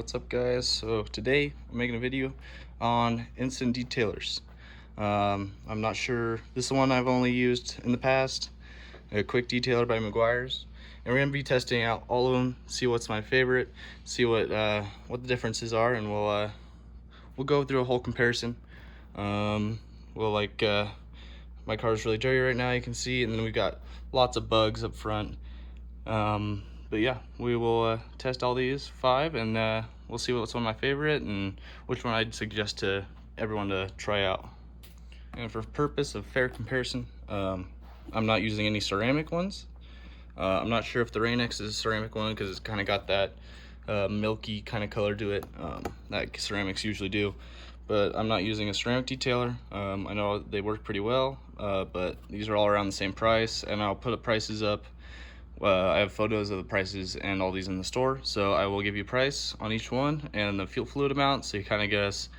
What's up, guys? So today I'm making a video on instant detailers. I'm not sure, this is the one I've only used in the past, a quick detailer by Meguires, and we're gonna be testing out all of them, see what's my favorite, see what the differences are, and we'll go through a whole comparison. My car's really dirty right now, you can see, and then we've got lots of bugs up front. But yeah, we will test all these 5, and we'll see what's one of my favorite and which one I'd suggest to everyone to try out. And for purpose of fair comparison, I'm not using any ceramic ones. I'm not sure if the Rain-X is a ceramic one because it's kind of got that milky kind of color to it that ceramics usually do. But I'm not using a ceramic detailer. I know they work pretty well, but these are all around the same price, and I'll put the prices up. I have photos of the prices and all these in the store, so I will give you a price on each one and the fuel fluid amount, so you kind of guess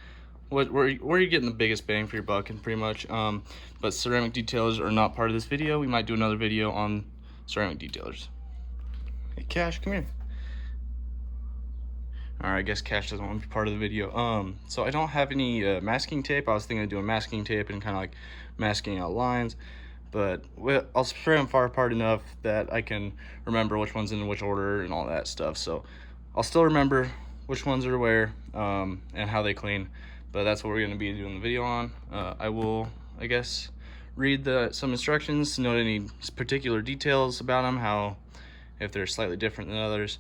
where you're getting the biggest bang for your buck, and pretty much. But ceramic detailers are not part of this video. We might do another video on ceramic detailers. Hey, Cash, come here. Alright, I guess Cash doesn't want to be part of the video. So I don't have any masking tape. I was thinking of doing masking tape and kind of like masking out lines, but I'll spray them far apart enough that I can remember which one's in which order and all that stuff. So I'll still remember which ones are where and how they clean, but that's what we're going to be doing the video on. I will, I guess, read some instructions to note any particular details about them, if they're slightly different than others,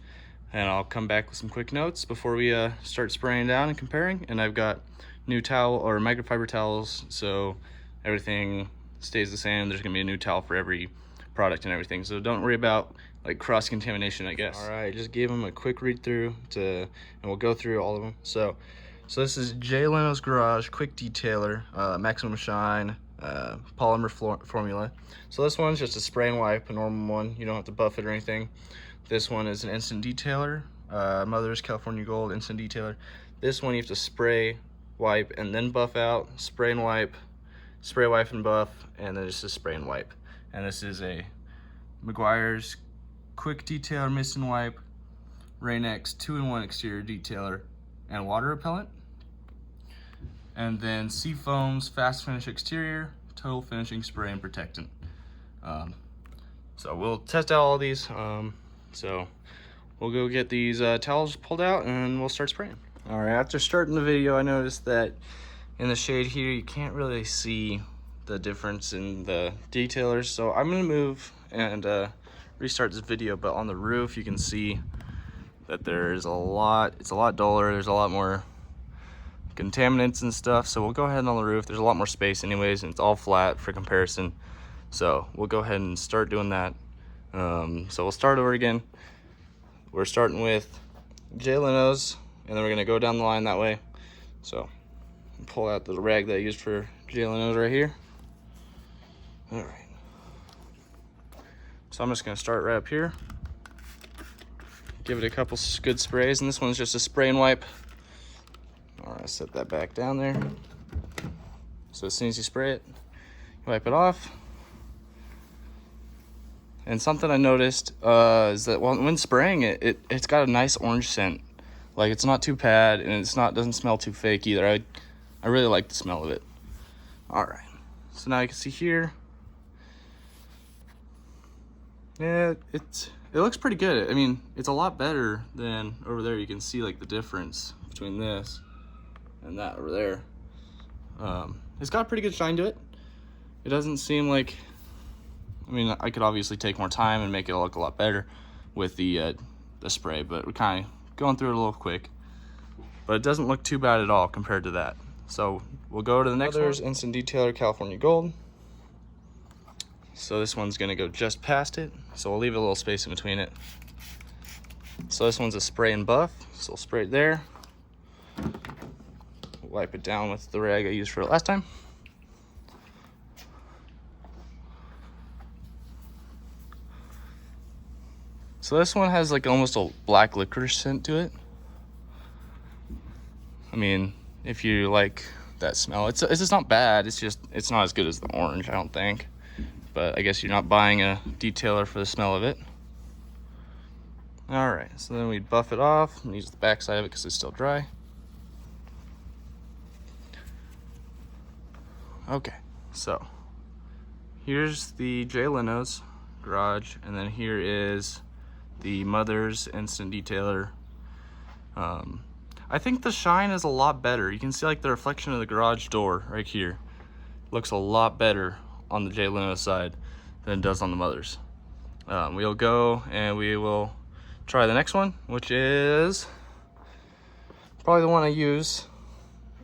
and I'll come back with some quick notes before we start spraying down and comparing. And I've got new towel or microfiber towels, so everything stays the same. There's gonna be a new towel for every product and everything, so don't worry about like cross-contamination, I guess. All right, just gave them a quick read through and we'll go through all of them. So this is Leno's Garage Quick Detailer, Maximum Shine, polymer formula. So this one's just a spray and wipe, a normal one. You don't have to buff it or anything. This one is an instant detailer, Mother's California Gold instant detailer. This one you have to spray, wipe, and then buff out. Spray and wipe, spray, wipe, and buff, and then just a spray and wipe. And this is a Meguires Quick Detailer Mist and Wipe, Rain-X 2-in-1 exterior detailer, and water repellent. And then Seafoam's Fast Finish Exterior, Total Finishing Spray and Protectant. So we'll test out all these. So we'll go get these towels pulled out and we'll start spraying. All right, after starting the video, I noticed that in the shade here, you can't really see the difference in the detailers. So I'm gonna move and restart this video, but on the roof, you can see that it's a lot duller. There's a lot more contaminants and stuff. So we'll go ahead and on the roof, there's a lot more space anyways, and it's all flat for comparison. So we'll go ahead and start doing that. So we'll start over again. We're starting with Leno's, and then we're gonna go down the line that way. So pull out the rag that I used for Leno's right here. All right. So I'm just gonna start right up here. Give it a couple good sprays, and this one's just a spray and wipe. All right, set that back down there. So as soon as you spray it, you wipe it off. And something I noticed is that when spraying it's got a nice orange scent. Like, it's not too bad, and doesn't smell too fake either. I really like the smell of it. All right, so now you can see here. Yeah, it looks pretty good. I mean, it's a lot better than over there. You can see like the difference between this and that over there. It's got a pretty good shine to it. It doesn't seem like, I mean, I could obviously take more time and make it look a lot better with the spray, but we're kind of going through it a little quick. But it doesn't look too bad at all compared to that. So we'll go to the next one. Instant Detailer California Gold. So this one's gonna go just past it. So we'll leave a little space in between it. So this one's a spray and buff. So we'll spray it there. Wipe it down with the rag I used for it last time. So this one has like almost a black licorice scent to it. I mean, if you like that smell, it's just not bad. It's not as good as the orange, I don't think. But I guess you're not buying a detailer for the smell of it. All right, so then we buff it off and use the back side of it because it's still dry. Okay, so here's the Jay Leno's garage, and then here is the Mother's Instant Detailer. I think the shine is a lot better. You can see like the reflection of the garage door right here looks a lot better on the Jay Leno side than it does on the Mother's. We'll go and we will try the next one, which is probably the one I use.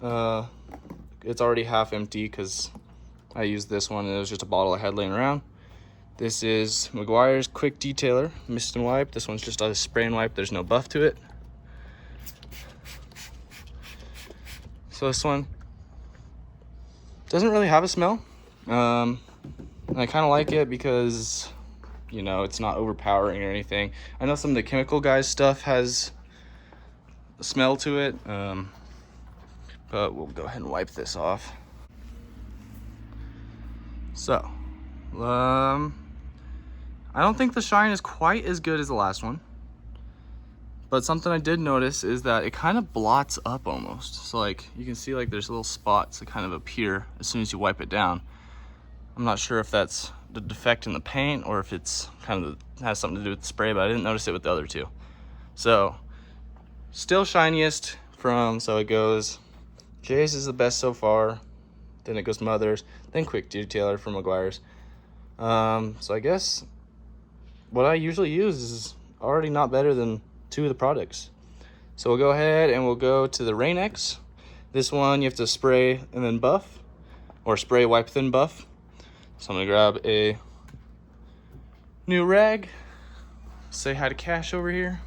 It's already half empty because I used this one and it was just a bottle I had laying around. This is Meguires Quick Detailer Mist and Wipe. This one's just a spray and wipe. There's no buff to it. So this one doesn't really have a smell. And I kind of like it because, you know, it's not overpowering or anything. I know some of the chemical guys stuff has a smell to it, but we'll go ahead and wipe this off. So, I don't think the shine is quite as good as the last one, but something I did notice is that it kind of blots up almost. So like you can see like there's little spots that kind of appear as soon as you wipe it down. I'm not sure if that's the defect in the paint or if it's kind of has something to do with the spray, but I didn't notice it with the other two. So still shiniest from, so it goes Jay's is the best so far, then it goes Mother's, then Quick Detailer from Meguires. So I guess what I usually use is already not better than two of the products. So we'll go ahead and we'll go to the Rain-X. This one you have to spray and then buff, or spray, wipe, then buff. So I'm gonna grab a new rag. Say hi to Cash over here.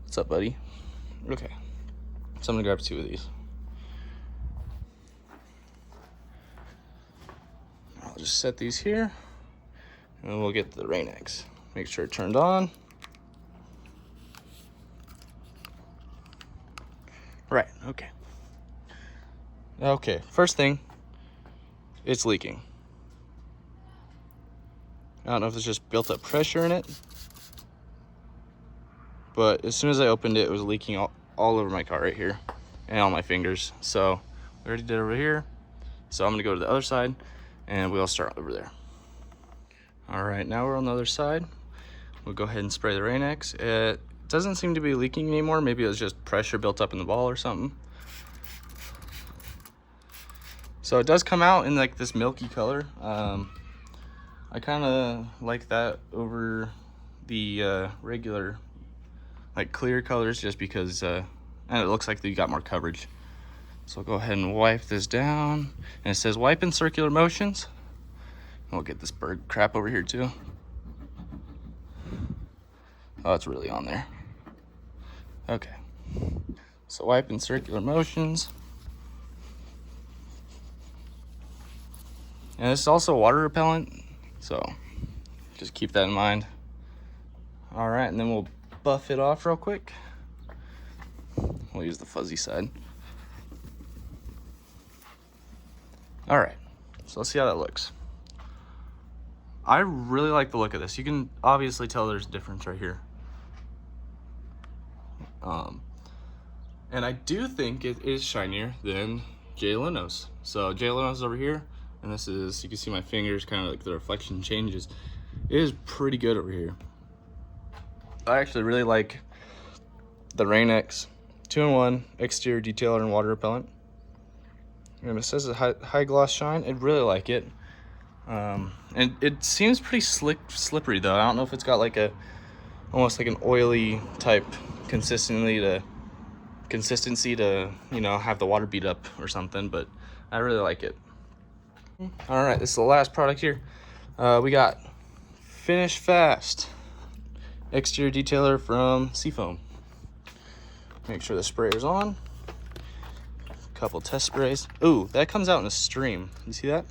What's up, buddy? Okay, so I'm gonna grab two of these. I'll just set these here and we'll get the Rain-X. Make sure it turned on. Right, okay. Okay, first thing, it's leaking. I don't know if it's just built up pressure in it, but as soon as I opened it, it was leaking all over my car right here and on my fingers. So we already did over here. So I'm gonna go to the other side and we'll start over there. All right, now we're on the other side. We'll go ahead and spray the Rain-X. It doesn't seem to be leaking anymore. Maybe it was just pressure built up in the ball or something. So it does come out in like this milky color. I kind of like that over the regular like clear colors just because and it looks like you got more coverage. So I'll go ahead and wipe this down, and it says wipe in circular motions. We'll get this bird crap over here too. Oh, it's really on there. Okay, so wipe in circular motions. And this is also water repellent, so just keep that in mind. All right, and then we'll buff it off real quick. We'll use the fuzzy side. All right, so let's see how that looks. I really like the look of this. You can obviously tell there's a difference right here. And I do think it is shinier than Jay Leno's. So Jay Leno's over here, and this is, you can see my fingers, kind of like the reflection changes. It is pretty good over here. I actually really like the Rain-X 2-in-1 exterior detailer and water repellent. And it says a high gloss shine. I really like it. And it seems pretty slippery though. I don't know if it's got like a almost like an oily type consistency to, you know, have the water beat up or something, but I really like it. All right, this is the last product here. We got Finish Fast exterior detailer from Seafoam. Make sure the sprayer's on. Couple test sprays. Ooh, that comes out in a stream. You see that?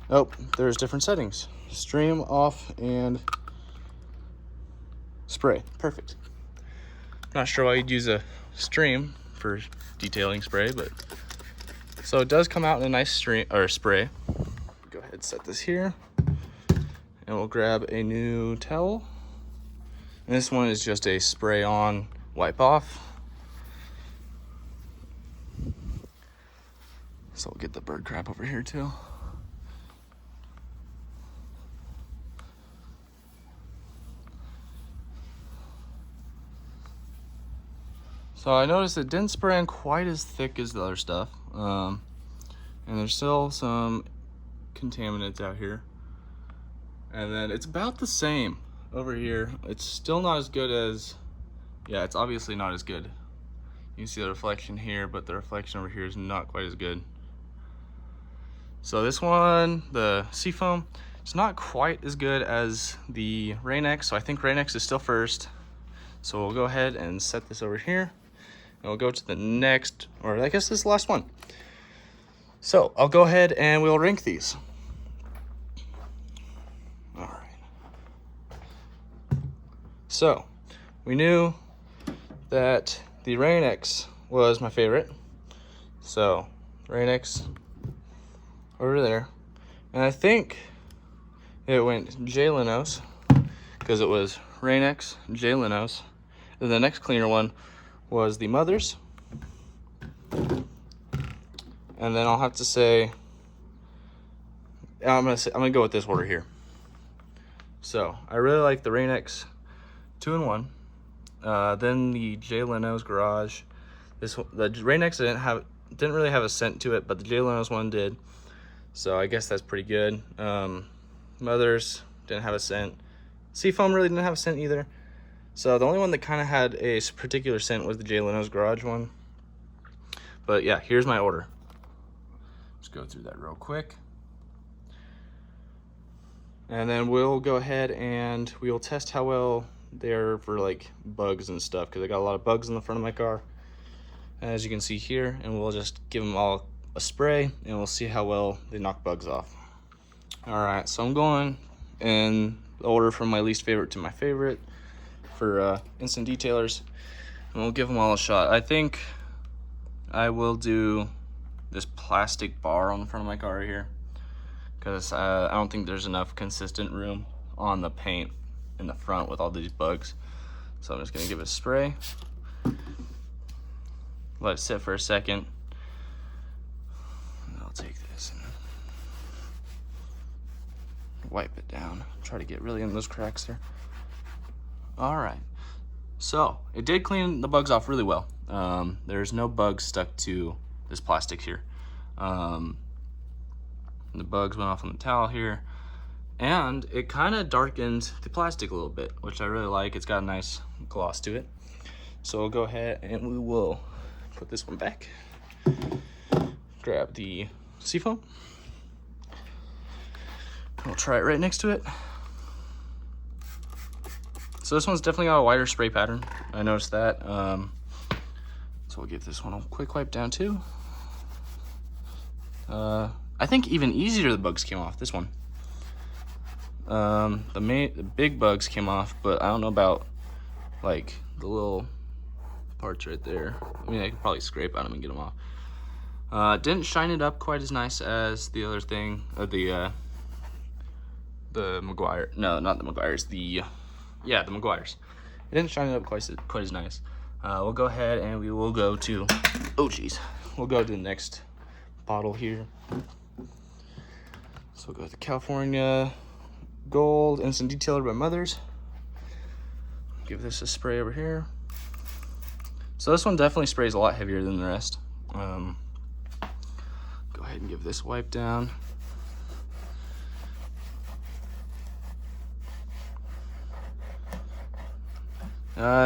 Oh, there's different settings. Stream, off, and spray. Perfect. Not sure why you'd use a stream for detailing spray, but so it does come out in a nice stream or spray. Go ahead and set this here, and we'll grab a new towel. And this one is just a spray on, wipe off. So we'll get the bird crap over here too. So I noticed it didn't spray on quite as thick as the other stuff. And there's still some contaminants out here. And then it's about the same over here. It's still not as good as, yeah, it's obviously not as good. You can see the reflection here, but the reflection over here is not quite as good. So this one, the Seafoam, it's not quite as good as the Rain-X, so I think Rain-X is still first. So we'll go ahead and set this over here, and we'll go to the next, or I guess this is the last one. So I'll go ahead and we'll rank these. All right. So we knew that the Rain-X was my favorite. So Rain-X over there, and I think it went J Lenos because it was Rain-X, J Lenos. Then the next cleaner one was the Mothers, and then I'll have to say I'm gonna go with this order here. So I really like the Rain-X 2-in-1, then the J Leno's Garage. The Rain-X didn't really have a scent to it, but the J Leno's one did. So I guess that's pretty good. Mothers didn't have a scent. Seafoam really didn't have a scent either. So the only one that kind of had a particular scent was the J Leno's Garage one. But yeah, here's my order. Let's go through that real quick. And then we'll go ahead and we will test how well they're for like bugs and stuff, because I got a lot of bugs in the front of my car, as you can see here, and we'll just give them all a spray and we'll see how well they knock bugs off. All right, so I'm going in the order from my least favorite to my favorite for instant detailers, and we'll give them all a shot. I think I will do this plastic bar on the front of my car right here, because I don't think there's enough consistent room on the paint in the front with all these bugs. So I'm just gonna give it a spray, let it sit for a second. I'll take this and wipe it down. Try to get really in those cracks there. All right, so it did clean the bugs off really well. There's no bugs stuck to this plastic here. The bugs went off on the towel here, and it kind of darkened the plastic a little bit, which I really like. It's got a nice gloss to it. So we'll go ahead and we will put this one back. Grab the Seafoam. We'll try it right next to it. So this one's definitely got a wider spray pattern. I noticed that. So we'll give this one a quick wipe down too. I think even easier the bugs came off this one. The big bugs came off, but I don't know about like the little parts right there. I mean, I could probably scrape at them and get them off. Didn't shine it up quite as nice as the other thing, the Meguiar. No, not the Meguiars. The Meguiars. It didn't shine it up quite as nice. We'll go ahead and we will go to, we'll go to the next bottle here. So we'll go with the California Gold Instant Detailer by Mothers. Give this a spray over here. So this one definitely sprays a lot heavier than the rest. Go ahead and give this a wipe down.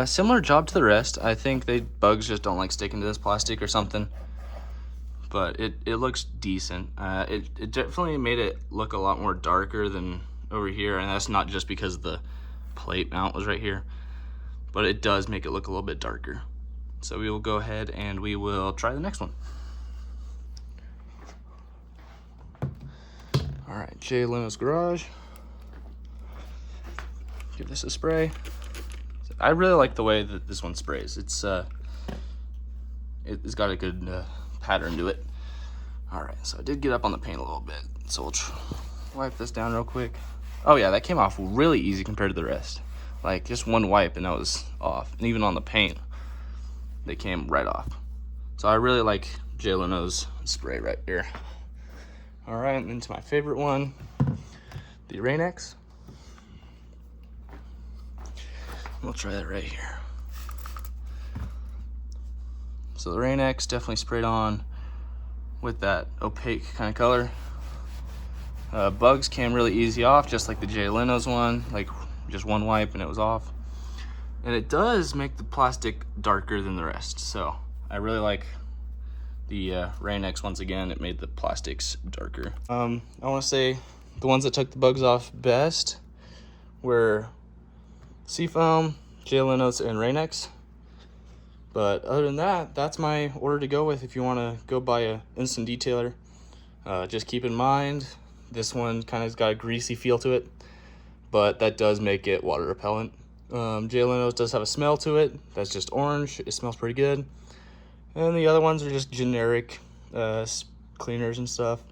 Similar job to the rest. I think bugs just don't like sticking to this plastic or something. But it looks decent. It definitely made it look a lot more darker than over here, and that's not just because the plate mount was right here, but it does make it look a little bit darker. So we will go ahead and we will try the next one. All right, J Leno's Garage. Give this a spray. I really like the way that this one sprays. It's got a good pattern to it. All right, so I did get up on the paint a little bit, so we'll wipe this down real quick. Oh yeah, that came off really easy compared to the rest. Like just one wipe and that was off. And even on the paint, they came right off. So I really like Leno's spray right here. All right, and into my favorite one, the Rain-X. We'll try that right here. So the Rain-X definitely sprayed on with that opaque kind of color. Bugs came really easy off, just like the Leno's one, like just one wipe and it was off. And it does make the plastic darker than the rest. So I really like the Rain-X once again. It made the plastics darker. I want to say the ones that took the bugs off best were Seafoam, Leno's, and Rain-X. But other than that, that's my order to go with if you want to go buy a instant detailer. Just keep in mind, this one kind of got a greasy feel to it, but that does make it water repellent. Leno's does have a smell to it. That's just orange. It smells pretty good. And the other ones are just generic cleaners and stuff.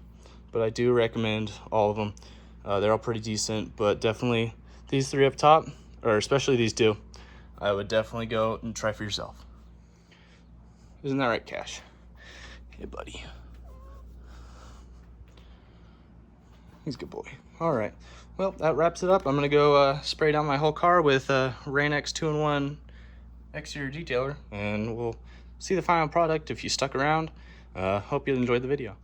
But I do recommend all of them. They're all pretty decent, but definitely these three up top, or especially these two, I would definitely go and try for yourself. Isn't that right, Cash? Hey, buddy. He's a good boy. All right. Well, that wraps it up. I'm going to go spray down my whole car with Rain-X 2-in-1 exterior detailer, and we'll see the final product if you stuck around. Hope you enjoyed the video.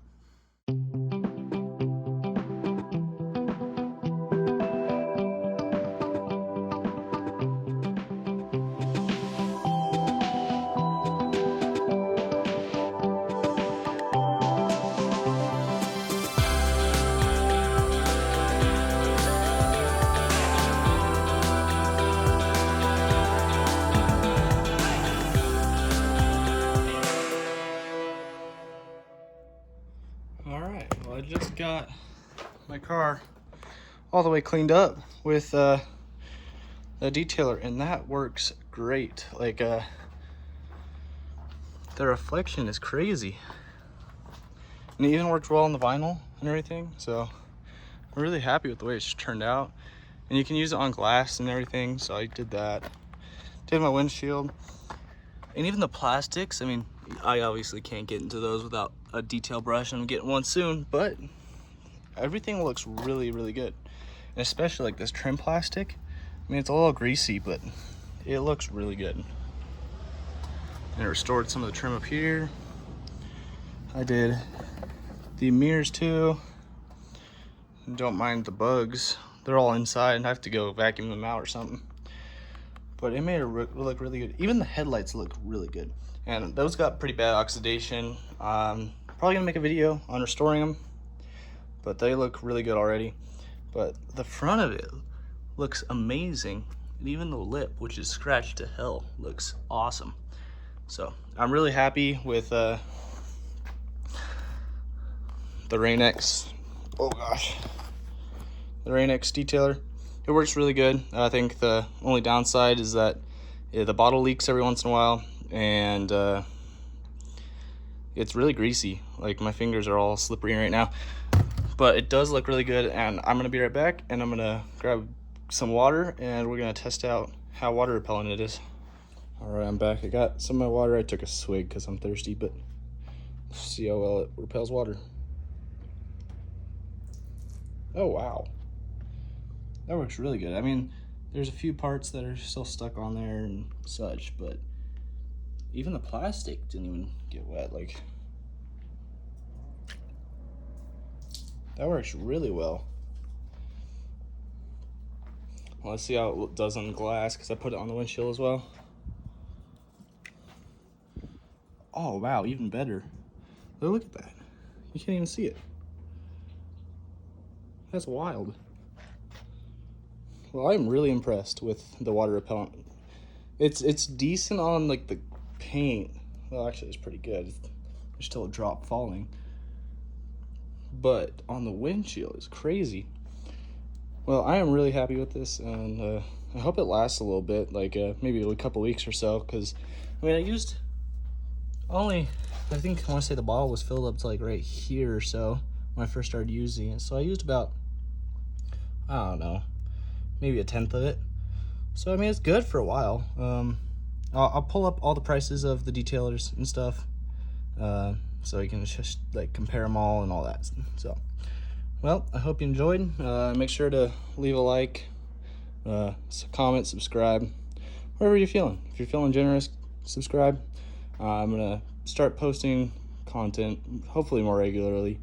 I just got my car all the way cleaned up with the detailer, and that works great. Like the reflection is crazy, and it even worked well on the vinyl and everything. So I'm really happy with the way it's turned out, and you can use it on glass and everything. So I did that. Did my windshield, and even the plastics. I mean, I obviously can't get into those without a detail brush, and I'm getting one soon, but everything looks really, really good. And especially like this trim plastic. I mean, it's a little greasy, but it looks really good. And it restored some of the trim up here. I did the mirrors too. Don't mind the bugs. They're all inside, and I have to go vacuum them out or something. But it made it look really good. Even the headlights look really good. And those got pretty bad oxidation. Probably gonna make a video on restoring them, but they look really good already. But the front of it looks amazing. And even the lip, which is scratched to hell, looks awesome. So I'm really happy with the Rain-X. Oh gosh, the Rain-X detailer. It works really good. I think the only downside is that the bottle leaks every once in a while, and it's really greasy. Like, my fingers are all slippery right now, but it does look really good. And I'm gonna be right back, and I'm gonna grab some water, and we're gonna test out how water repellent it is. All right, I'm back. I got some of my water. I took a swig because I'm thirsty, but let's see how well it repels water. Oh wow, that works really good. I mean, there's a few parts that are still stuck on there and such, but even the plastic didn't even get wet. Like, that works really well. Well, let's see how it does on the glass, because I put it on the windshield as well. Oh wow, even better. Look at that. You can't even see it. That's wild. Well, I'm really impressed with the water repellent. It's decent on like the paint. Well, actually, it's pretty good. There's still a drop falling, but on the windshield, it's crazy. Well, I am really happy with this, and I hope it lasts a little bit, like maybe a couple weeks or so. Because I mean, I used only, I think I want to say the bottle was filled up to like right here or so when I first started using it. So I used about, I don't know, maybe 1/10 of it. So I mean, it's good for a while. I'll pull up all the prices of the detailers and stuff, so you can just like compare them all and all that. So, well, I hope you enjoyed. Make sure to leave a like, comment, subscribe, whatever you're feeling. If you're feeling generous, subscribe. I'm gonna start posting content, hopefully more regularly.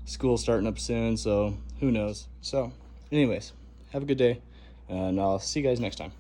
School's starting up soon, so who knows. So anyways, have a good day, and I'll see you guys next time.